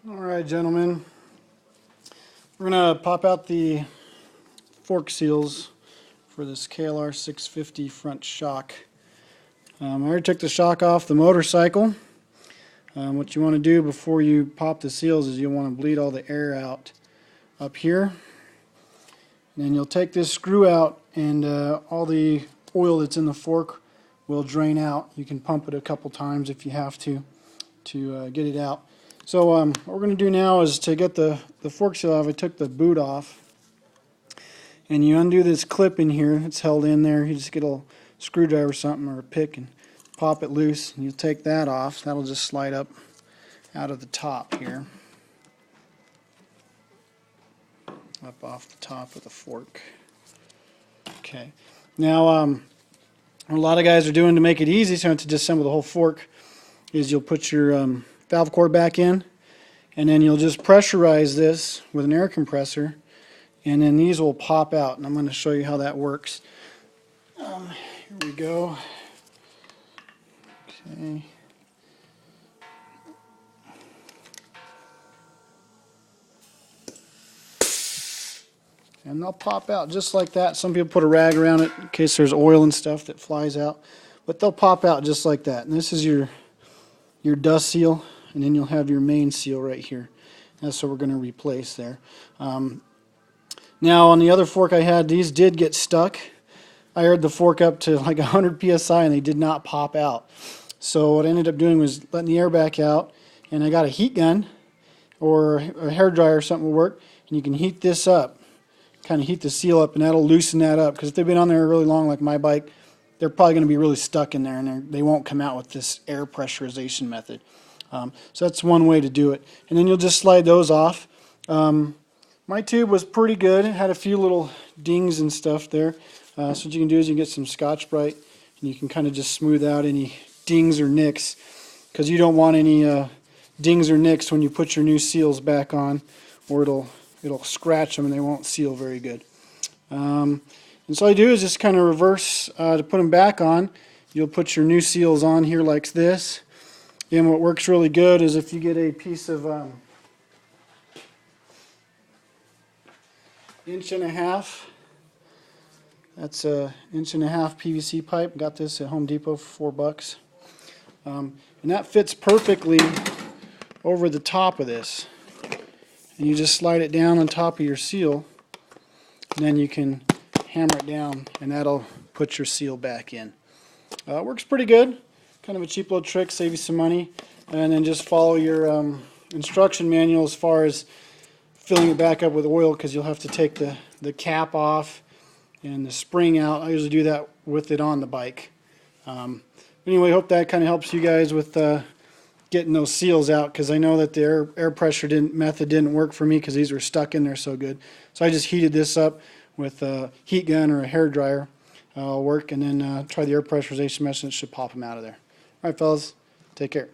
Alright, gentlemen, we're going to pop out the fork seals for this KLR 650 front shock. I already took the shock off the motorcycle. What you want to do before you pop the seals is you want to bleed all the air out up here. And then you'll take this screw out, and all the oil that's in the fork will drain out. You can pump it a couple times if you have to get it out. So what we're going to do now is to get the fork seal off. I took the boot off, and you undo this clip in here. It's held in there. You just get a screwdriver or something, or a pick, and pop it loose, and you take that off. That'll just slide up out of the top here, up off the top of the fork. Okay, now what a lot of guys are doing to make it easy, so to disassemble the whole fork, is you'll put your valve core back in, and then you'll just pressurize this with an air compressor, and then these will pop out, and I'm going to show you how that works. Here we go. Okay. And they'll pop out just like that. Some people put a rag around it in case there's oil and stuff that flies out, but they'll pop out just like that. And this is your dust seal, and then you'll have your main seal right here. That's what we're going to replace there. Now on the other fork I had, these did get stuck. I aired the fork up to like 100 psi and they did not pop out. So what I ended up doing was letting the air back out, and I got a heat gun or a hair dryer or something will work, and you can heat this up, kind of heat the seal up, and that'll loosen that up, because if they've been on there really long like my bike, they're probably going to be really stuck in there, and they won't come out with this air pressurization method. So that's one way to do it. And then you'll just slide those off. My tube was pretty good. It had a few little dings and stuff there. So what you can do is you can get some Scotch-Brite, and you can kind of just smooth out any dings or nicks, because you don't want any dings or nicks when you put your new seals back on, or it'll scratch them and they won't seal very good. And so all you do is just kind of reverse to put them back on. You'll put your new seals on here like this. And what works really good is if you get a piece of 1.5 inches. That's a 1.5 inch PVC pipe. Got this at Home Depot for $4. And that fits perfectly over the top of this. And you just slide it down on top of your seal, and then you can hammer it down, and that'll put your seal back in. It works pretty good. Kind of a cheap little trick, save you some money, and then just follow your instruction manual as far as filling it back up with oil, because you'll have to take the cap off and the spring out. I usually do that with it on the bike. Anyway, hope that kind of helps you guys with getting those seals out, because I know that the air pressure method didn't work for me because these were stuck in there so good. So I just heated this up with a heat gun or a hair dryer. Work, and then try the air pressurization method. It should pop them out of there. All right, fellas, take care.